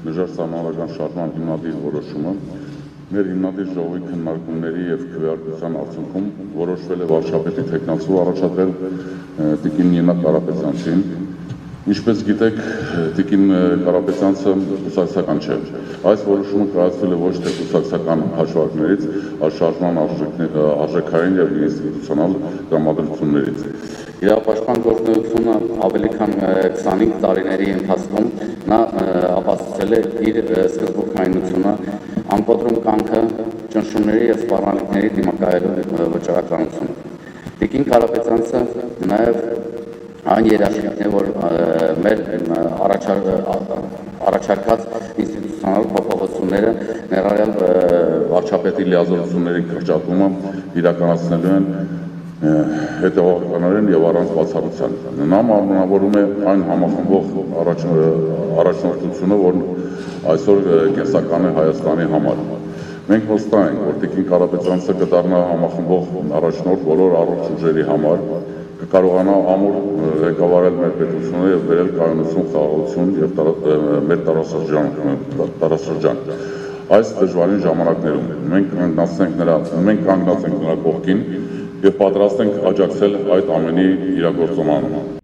նժար սահմանադրական շարժման հիմնադիր որոշումը մեր հիմնադիր ժողովի քննարկումների եւ քվեարկության արդյունքում որոշվել է վարչապետի թեկնածու առաջադրել տիկին Նինա Կարապետյանցին։ Ինչպես գիտեք, տիկին Կարապետյանցը կուսակցական չէ։ Այս որոշումը կայացվել է ոչ թե կուսակցական հաշվարկներից, այլ շարժման արժեքային եւ ինստիտուցիոնալ տրամադրություններից։ Իրավապաշտպան գործունեությունը ավելի քան 25 տարիների ընթացքում նա ապացուցել է իր սկզբունքայնությունը, անպոտրում կամքը, ճնշումների եւ սպառնալիքների դիմակայելու վճռականությունը։ Տիկին Կարապետյանցը նաեւ այն երաշխիքն է, որ մեր առաջարկած ինստիտուցիոնալ փոփոխությունները ներառյալ վարչապետի լիազորությունների կրճատումը իրականացնելու են հետևողականորեն եւ առանց բացառության։ Նա մարմնավորում է այն համախմբող առաջնորդությունը, որն այսօր կենսական է Հայաստանի համար։ Մենք վստահ ենք, որ տիկին Կարապետյանցը կդառնա համախմբող առաջնորդ բոլոր առողջ ուժերի համար, կկարողանա ամուր ղեկավարել մեր պետությունը եւ բերել կայունություն, խաղաղություն եւ մեր տարածաշրջան։ Այս դժվարին ժամանակներում մենք կանգնած ենք նրա կողքին եւ պատրաստ ենք աջակցել այդ ամենի իրագործմանը։